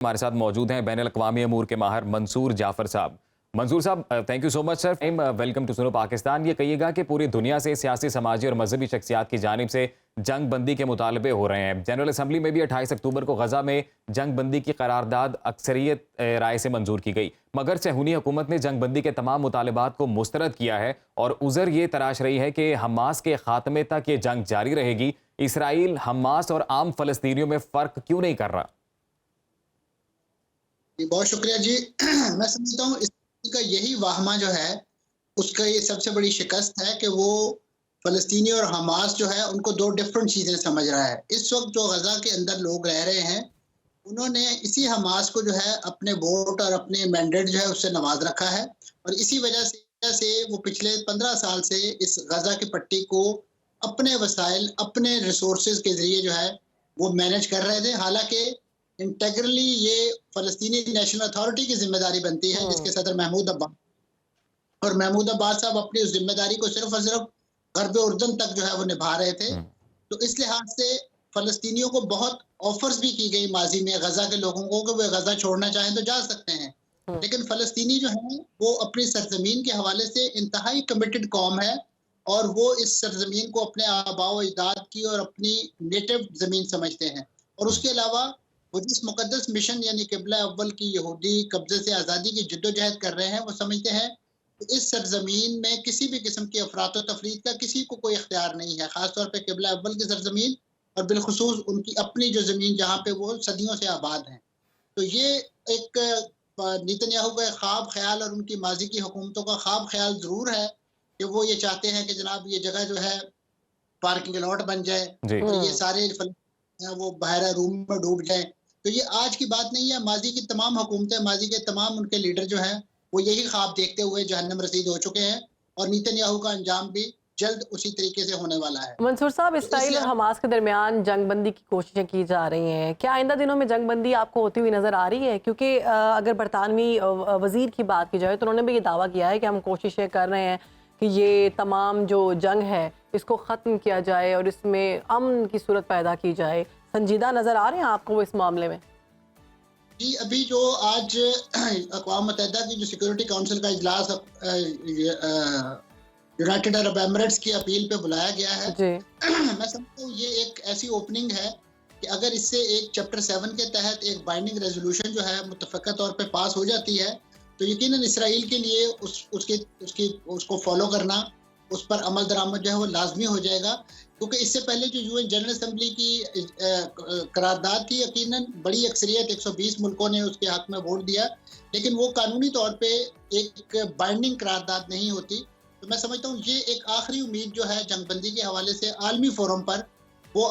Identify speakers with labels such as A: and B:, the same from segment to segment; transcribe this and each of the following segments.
A: हमारे साथ मौजूद हैं बैनुल अक़वामी अमूर के माहिर मंसूर जाफ़र साहब। मंसूर साहब, thank you so much sir. Welcome to Suno Pakistan. ये कहिएगा कि पूरी दुनिया से सियासी, समाजी और मजहबी शख्सियात की जानिब से जंग बंदी के मुतालबे हो रहे हैं। जनरल असम्बली में भी 28 अक्टूबर को गजा में जंग बंदी की करारदाद अक्सरियत राय से मंजूर की गई, मगर सहूनी हुकूमत ने जंग बंदी के तमाम मुतालबात को मुस्तरद किया है और उज़र ये तराश रही है कि हमास के खात्मे तक ये जंग जारी रहेगी। इसराइल हमास और आम फलस्तीनियों में फ़र्क क्यों नहीं कर रहा?
B: बहुत शुक्रिया जी। मैं समझता हूँ इसका यही वाहमा जो है उसका ये सबसे बड़ी शिकस्त है कि वो फ़लस्तीनी और हमास जो है उनको दो डिफरेंट चीज़ें समझ रहा है। इस वक्त जो गज़ा के अंदर लोग रह रहे हैं उन्होंने इसी हमास को जो है अपने वोट और अपने मैंडेट जो है उससे नवाज रखा है और इसी वजह से वो पिछले 15 साल से इस गज़ा की पट्टी को अपने वसाइल, अपने रिसोर्सेज के ज़रिए जो है वो मैनेज कर रहे थे। हालाँकि इंटेग्रली ये फ़लस्तीनी नेशनल अथॉरिटी की ज़िम्मेदारी बनती है जिसके सदर महमूद अब्बास, और महमूद अब्बास साहब अपनी उस ज़िम्मेदारी को सिर्फ़ और सिर्फ़ ग़र्ब उर्दन तक जो है वो निभा रहे थे। तो इस लिहाज से फ़लस्तीनियों को बहुत ऑफ़र्स भी की गई माज़ी में गज़ा के लोगों को कि वे गज़ा छोड़ना चाहें तो जा सकते हैं। लेकिन फ़लस्तीनी जो हैं वो अपनी सरज़मीन के हवाले से इंतहाई कमिटेड कौम है और वो इस सरज़मीन को अपने आबा-ओ-अजदाद की और अपनी नेटिव ज़मीन समझते हैं। और उसके अलावा वो जिस मुक़द्दस मिशन यानी क़िबला अव्वल की यहूदी कब्ज़े से आज़ादी की जद्दोजहद कर रहे हैं, वो समझते हैं कि इस सरज़मीन में किसी भी किस्म की अफ़रात-ओ-तफ़रीद का किसी को कोई इख्तियार नहीं है। ख़ास तौर पे क़िबला अव्वल की सरज़मीन और बिलख़ुसूस उनकी अपनी जो ज़मीन जहाँ पे वो सदियों से आबाद हैं। तो ये एक नेतन्याहू का ख़्वाब-ख़याल और उनकी माज़ी की हुकूमतों का ख़्वाब-ख़याल ज़रूर है कि वो ये चाहते हैं कि जनाब ये जगह जो है पार्किंग लॉट बन जाए
A: जी।
B: और ये सारे वो बहरा रूम में डूब जाएँ। तो ये आज की बात नहीं है, माज़ी की तमाम हुकूमतें, माज़ी के तमाम उनके लीडर जो हैं, वो यही ख़्वाब देखते हुए जहन्नम रसीद हो चुके हैं और नेतन्याहू का अंजाम भी जल्द उसी तरीके से होने वाला है।
C: मंसूर साहब,
B: तो इस
C: इसराइल और
B: लिहाज
C: हमास के दरमियान जंगबंदी की कोशिशें की जा रही हैं। क्या आइंदा दिनों में जंगबंदी आपको होती हुई नज़र आ रही है? क्योंकि अगर बरतानवी वज़ीर की बात की जाए तो उन्होंने भी ये दावा किया है कि हम कोशिशें कर रहे हैं कि ये तमाम जो जंग है इसको ख़त्म किया जाए और इसमें अमन की सूरत पैदा की जाए। संजीदा नज़र आ रहे हैं आपको इस मामले में?
B: जी, अभी जो आज अक़वाम मुत्तहिदा की जो सिक्योरिटी काउंसिल का इजलास यूनाइटेड अरब एमिरेट्स की अपील पे बुलाया गया है।
C: जी।
B: मैं समझता हूँ ये एक ऐसी ओपनिंग है कि अगर इससे एक चैप्टर 7 के तहत एक बाइंडिंग रेजोल्यूशन जो है मुत्तफ़क़ा तौर पे पास हो जाती है तो यकीनन इसराइल के लिए उसको फॉलो करना, उस पर अमल दरामद जो है वो लाजमी हो जाएगा। क्योंकि इससे पहले जो यूएन जनरल असेंबली की करारदाद थी, यकीनन बड़ी अक्सरियत 120 मुल्कों ने उसके हक में वोट दिया, लेकिन वो कानूनी तौर पे एक बाइंडिंग करारदाद नहीं होती। तो मैं समझता हूँ ये एक आखिरी उम्मीद जो है जंगबंदी के हवाले से आलमी फोरम पर वो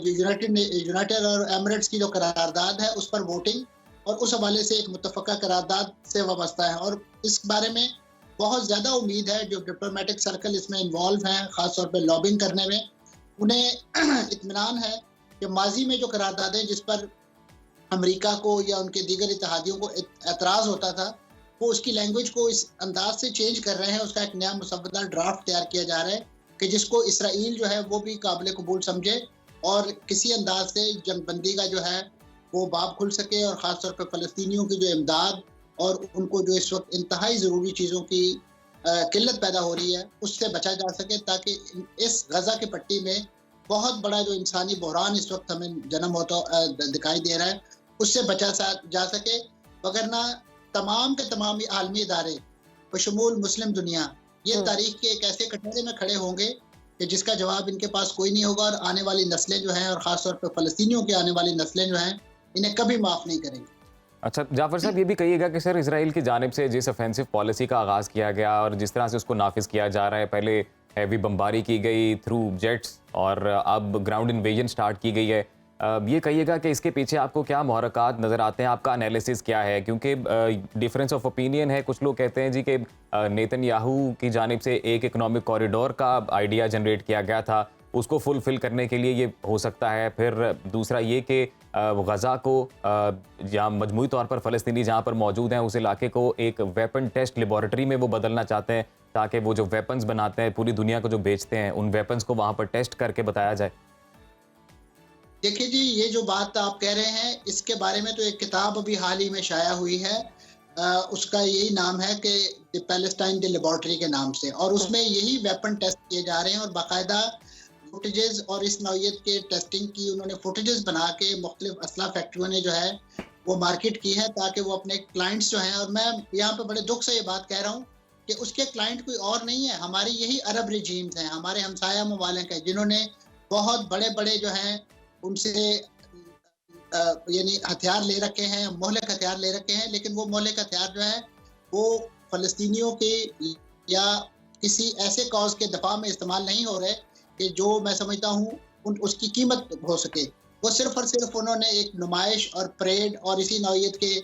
B: यूनाइटेड अरब एमिरेट्स की जो करारदाद है उस पर वोटिंग और उस हवाले से एक मुत्तफ़क़ा करारदाद से वाबस्ता है। और इस बारे में बहुत ज़्यादा उम्मीद है, जो डिप्लोमेटिक सर्कल इसमें इन्वॉल्व हैं, ख़ास तौर पे लॉबिंग करने में, उन्हें इत्मीनान है कि माज़ी में जो करारदादें जिस पर अमेरिका को या उनके दीगर इत्तेहादियों को एतराज़ होता था, वो उसकी लैंग्वेज को इस अंदाज से चेंज कर रहे हैं। उसका एक नया मुसव्वदा ड्राफ्ट तैयार किया जा रहा है कि जिसको इसराइल जो है वो भी काबिल कबूल समझे और किसी अंदाज से जंगबंदी का जो है वो बाब खुल सके और ख़ास तौर पे फ़लस्तीनियों की जो इमदाद और उनको जो इस वक्त इंतहाई ज़रूरी चीज़ों की किल्लत पैदा हो रही है उससे बचा जा सके, ताकि इस गज़ा की पट्टी में बहुत बड़ा जो इंसानी बहरान इस वक्त हमें जन्म होता दिखाई दे रहा है उससे बचा जा सके। वगरना तमाम के तमाम आलमी इदारे बशमूल मुस्लिम दुनिया ये तारीख के एक ऐसे कटघरे में खड़े होंगे कि जिसका जवाब इनके पास कोई नहीं होगा और आने वाली नस्लें जो हैं और ख़ास तौर पर फ़लस्तीनियों की आने वाली नस्लें जो हैं इन्हें कभी माफ़ नहीं करेंगी।
A: अच्छा जाफ़र साहब, ये भी कहिएगा कि सर इसराइल की जानिब से जिस ऑफेंसिव पॉलिसी का आगाज़ किया गया और जिस तरह से उसको नाफिज किया जा रहा है, पहले हैवी बमबारी की गई थ्रू जेट्स और अब ग्राउंड इन्वेजन स्टार्ट की गई है, ये कहिएगा कि इसके पीछे आपको क्या मुहर्रकात नज़र आते हैं, आपका एनालिसिस क्या है? क्योंकि डिफरेंस ऑफ ओपिनियन है। कुछ लोग कहते हैं जी कि नेतन्याहू की जानिब से एक इकनॉमिक कॉरिडोर का आइडिया जनरेट किया गया था, उसको फुलफ़िल करने के लिए ये हो सकता है। फिर दूसरा ये कि गज़ा को या मजमूई तौर पर फ़लस्तीनी जहाँ पर मौजूद हैं उस इलाके को एक वेपन टेस्ट लेबॉरेटरी में वो बदलना चाहते हैं, ताकि वो जो वेपन्स बनाते हैं पूरी दुनिया को जो बेचते हैं उन वेपन्स को वहाँ पर टेस्ट करके बताया जाए।
B: देखिए जी, ये जो बात आप कह रहे हैं, इसके बारे में तो एक किताब अभी हाल ही में शाया हुई है। उसका यही नाम है कि द पैलेस्टाइन द लेबोरेटरी के नाम से, और उसमें यही वेपन टेस्ट किए जा रहे हैं और बाकायदा फुटेजेस और इस नौइयत के टेस्टिंग की उन्होंने फुटेजेस बना के मुख्तलिफ असला फैक्ट्रियों ने जो है वो मार्केट की है, ताकि वो अपने क्लाइंट्स जो हैं, और मैं यहाँ पे बड़े दुख से ये बात कह रहा हूँ कि उसके क्लाइंट कोई और नहीं है, हमारी यही अरब रिजीम्स हैं, हमारे हमसाया ममालिक हैं, जिन्होंने बहुत बड़े बड़े जो हैं उनसे यानी हथियार ले रखे हैं, मोहलिक हथियार ले रखे हैं, लेकिन वो मोहलिक हथियार जो है वो फ़लस्तीनियों के या किसी ऐसे कॉज के दफा में इस्तेमाल नहीं हो रहे कि जो मैं समझता हूँ उसकी कीमत हो सके। वो सिर्फ और सिर्फ उन्होंने एक नुमाइश और परेड और इसी नौइयत के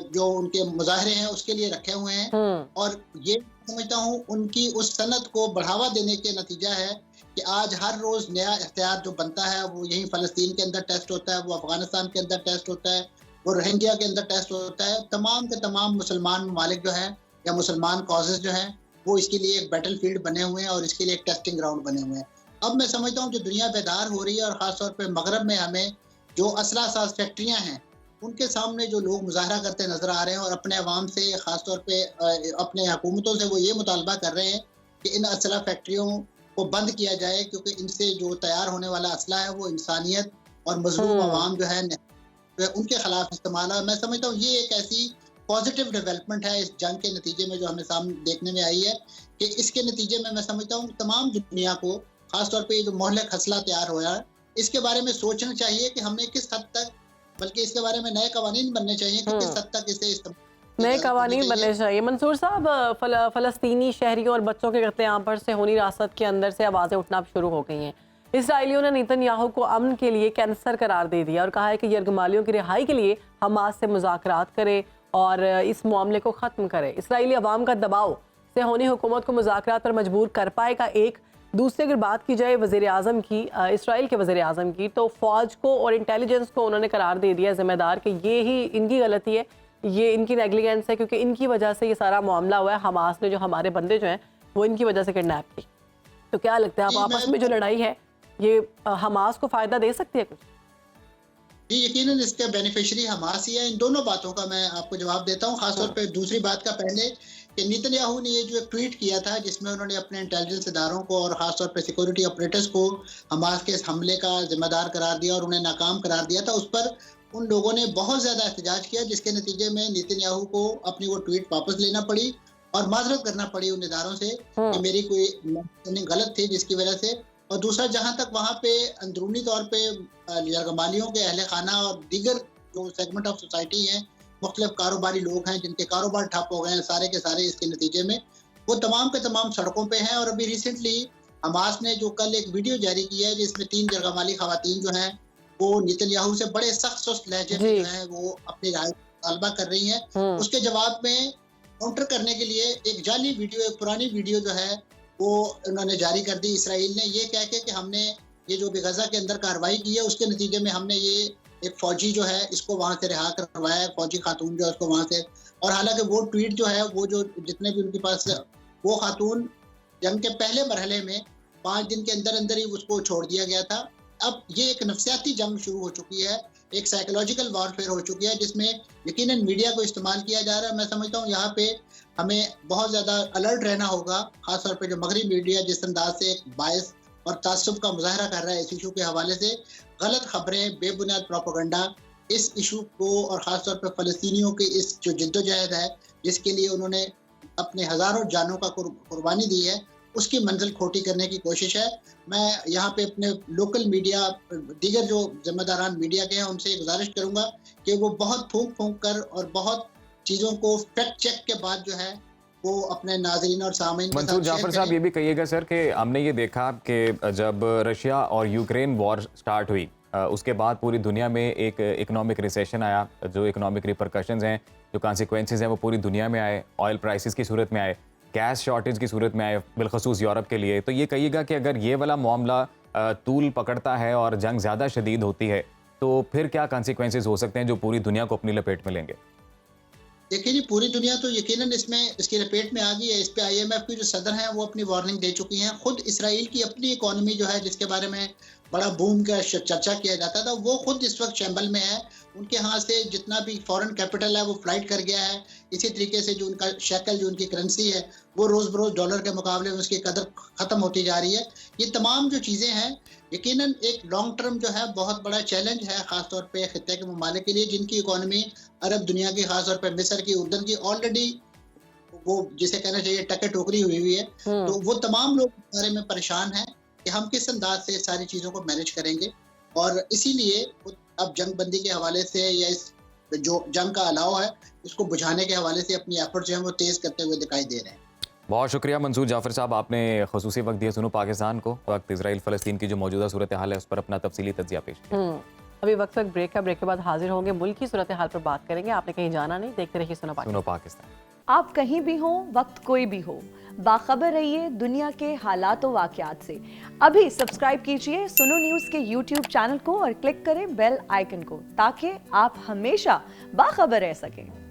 B: जो उनके मुजाहरे हैं उसके लिए रखे हुए हैं, और ये समझता हूँ उनकी उस सनत को बढ़ावा देने के नतीजा है कि आज हर रोज नया इख्तियार जो बनता है वो यही फ़लस्तीन के अंदर टेस्ट होता है, वो अफगानिस्तान के अंदर टेस्ट होता है, वो रोहिंग्या के अंदर टेस्ट होता है। तमाम के तमाम मुसलमान ममालिक जो हैं या मुसलमान कॉजेज जो हैं वो इसके लिए एक बैटल फील्ड बने हुए हैं और इसके लिए एक टेस्टिंग ग्राउंड बने हुए हैं। अब मैं समझता हूँ जो दुनिया बेदार हो रही है, और ख़ास तौर पर मगरब में हमें जो असला साज फैक्ट्रियाँ हैं उनके सामने जो लोग मुजाहरा करते नजर आ रहे हैं और अपने अवाम से, ख़ास तौर पे अपने हुकूमतों से वो ये मुतालबा कर रहे हैं कि इन असला फैक्ट्रियों को बंद किया जाए, क्योंकि इनसे जो तैयार होने वाला असला है वो इंसानियत और मजलूम अवाम जो है उनके खिलाफ इस्तेमाल है। मैं समझता हूँ ये एक ऐसी पॉजिटिव डेवलपमेंट है इस जंग के नतीजे में जो हमें सामने देखने में आई है, कि इसके नतीजे में मैं समझता हूँ तमाम दुनिया को, खासतौर पर ये जो मोहलिक हसला तैयार हो रहा है, इसके बारे में सोचना चाहिए कि हमने किस हद तक, बल्कि इसके बारे में नए कवानीन बनने चाहिए कि किस हद तक इसे
C: नए कवानीन बनने चाहिए। मंसूर साहब, फ़लस्तीनी शहरियों और बच्चों के कत्लेआम पर सेहूनी रासत के अंदर से आवाज़ें उठना शुरू हो गई हैं। इसराइलियों ने नेतन्याहू को अमन के लिए कैंसर करार दे दिया और कहा है कि यरगमालियों की रिहाई के लिए हमास से मुज़ाकरात करे और इस मामले को ख़त्म करे। इसराइली अवाम का दबाव सेहूनी हुकूमत को मुज़ाकरात पर मजबूर कर पाएगा। एक दूसरी अगर बात की जाए वज़ीर आज़म की, इसराइल के वज़ीर आज़म की, तो फ़ौज को और इंटेलिजेंस को उन्होंने करार दे दिया ज़िम्मेदार कि ये ही इनकी गलती है, ये इनकी नेग्लिजेंस है, क्योंकि इनकी वजह से ये सारा मामला हुआ है। हमास ने जो हमारे बंदे जो हैं वो इनकी वजह से किडनैप की। तो क्या लगता है आप आपस में जो लड़ाई है ये हमास को फ़ायदा दे सकती है कुछ?
B: जी, यकीनन इसके बेनिफिशियरी हमास ही है। इन दोनों बातों का मैं आपको जवाब देता हूँ। खासतौर पे दूसरी बात का पहले कि नेतन्याहू ने ये जो एक ट्वीट किया था जिसमें उन्होंने अपने इंटेलिजेंस इदारों को और खासतौर पे सिक्योरिटी ऑपरेटर्स को हमास के इस हमले का जिम्मेदार करार दिया और उन्हें नाकाम करार दिया था, उस पर उन लोगों ने बहुत ज़्यादा एहतजाज किया, जिसके नतीजे में नेतन्याहू को अपनी वो ट्वीट वापस लेना पड़ी और माजरत करना पड़ी उन इदारों से कि मेरी कोई अंडरस्टैंडिंग गलत थी, जिसकी वजह से। और दूसरा, जहाँ तक वहाँ पे अंदरूनी तौर पे यरगमालियों के अहले खाना और दीगर जो सेगमेंट ऑफ सोसाइटी हैं, मुख्तलिफ कारोबारी लोग हैं जिनके कारोबार ठप हो गए हैं सारे के सारे इसके नतीजे में, वो तमाम के तमाम सड़कों पे हैं। और अभी रिसेंटली हमास ने जो कल एक वीडियो जारी किया है जिसमें 3 यरगमाली खवातीन जो हैं वो नेतन्याहू से बड़े सख्त सुस्त लहजे में जो है वो अपनी राय मुतालबा कर रही हैं। उसके जवाब में काउंटर करने के लिए एक जाली वीडियो, एक पुरानी वीडियो जो है वो उन्होंने जारी कर दी इसराइल ने, ये कह के कि हमने ये जो भी गजा के अंदर कार्रवाई की है उसके नतीजे में हमने ये एक फौजी जो है इसको वहां से रिहा करवाया है, फौजी खातून जो है उसको वहां से। और हालांकि वो ट्वीट जो है वो जो जितने भी उनके पास, वो खातून जंग के पहले मरहले में 5 दिन के अंदर अंदर ही उसको छोड़ दिया गया था। अब ये एक नफ्सियाती जंग शुरू हो चुकी है, एक साइकोलॉजिकल वॉरफेयर हो चुकी है, जिसमें यकीनन मीडिया को इस्तेमाल किया जा रहा है। मैं समझता हूँ यहाँ पे हमें बहुत ज़्यादा अलर्ट रहना होगा, खासतौर पे जो मगरबी मीडिया जिस अंदाज से एक बायस और तासुब का मुजाहरा कर रहा है इस इशू के हवाले से, गलत खबरें, बेबुनियाद प्रोपेगेंडा इस इशू को और ख़ासतौर पे फ़लस्तीनियों की इस जो जद्दोजहद है जिसके लिए उन्होंने अपने हज़ारों जानों का कुर्बानी दी है, उसकी मंजिल खोटी करने की कोशिश है। मैं यहाँ पे अपने लोकल मीडिया, दीगर जो जिम्मेदारान मीडिया के हैं, उनसे गुजारिश करूँगा कि वो बहुत फूंक फूंक कर और बहुत चीज़ों को फैक्ट चेक के बाद जो है वो अपने नाज़रीन और सामीन।
A: मंसूर जाफर साहब, ये भी कहिएगा सर कि हमने ये देखा कि जब रशिया और यूक्रेन वॉर स्टार्ट हुई उसके बाद पूरी दुनिया में एक इकोनॉमिक रिसेशन आया, जो इकोनॉमिक रिपरकशंस हैं, जो कॉन्सिक्वेंसेस हैं वो पूरी दुनिया में आए, ऑयल प्राइसेस की सूरत में आए, गैस शॉर्टेज की सूरत में आए, बिलखसूस यूरोप के लिए। तो ये कहिएगा कि अगर ये वाला मामला तूल पकड़ता है और जंग ज़्यादा शदीद होती है तो फिर क्या कॉन्सिक्वेंसेस हो सकते हैं जो पूरी दुनिया को अपनी लपेट में लेंगे?
B: देखिए जी, पूरी दुनिया तो यकीनन इसकी लपेट में आ गई है। इस पे IMF की जो सदर हैं वो अपनी वार्निंग दे चुकी हैं। खुद इसराइल की अपनी इकोनॉमी जो है जिसके बारे में बड़ा बूम का चर्चा किया जाता था, वो खुद इस वक्त शैम्बल में है। उनके यहाँ से जितना भी फॉरेन कैपिटल है वो फ्लाइट कर गया है। इसी तरीके से जो उनका शेकल, जो उनकी करेंसी है, वो रोज बरोज डॉलर के मुकाबले में उसकी कदर खत्म होती जा रही है। ये तमाम जो चीजें हैं यकीनन एक लॉन्ग टर्म जो है बहुत बड़ा चैलेंज है, खासतौर पे खित्ते के ममालिक के लिए जिनकी इकोनॉमी अरब दुनिया की, खासतौर पे मिस्र की, उर्दन की ऑलरेडी वो जिसे कहना चाहिए टके टोकरी हुई है। तो वो तमाम लोग इस बारे में परेशान हैं कि हम किस अंदाज से सारी चीज़ों को मैनेज करेंगे, और इसीलिए अब जंग बंदी के हवाले से या इस जो जंग का अलाव है इसको बुझाने के हवाले से अपनी एफर्ट जो है वो तेज़ करते हुए दिखाई दे रहे हैं।
A: बहुत शुक्रिया मंसूर जाफर साहब, आपने खसूसी वक्त दिया सुनो पाकिस्तान को। वक्त इसराइल फ़लस्तीन की जो मौजूदा सूरत हाल है उस पर अपना तफसीली तज्जिया पेश किया।
C: अभी वक्त ब्रेक का, ब्रेक के बाद हाजिर होंगे, मुल्क की सूरत हाल पर बात करेंगे। आपने कहीं जाना नहीं, देखते रहिए सुनो
A: पाकिस्तान।
D: आप कहीं भी हो, वक्त कोई भी हो, बाखबर रहिए दुनिया के हालात व वाक़यात से। अभी सब्सक्राइब कीजिए सुनो न्यूज़ के YouTube चैनल को और क्लिक करें बेल आइकन को, ताकि आप हमेशा बाखबर रह सकें।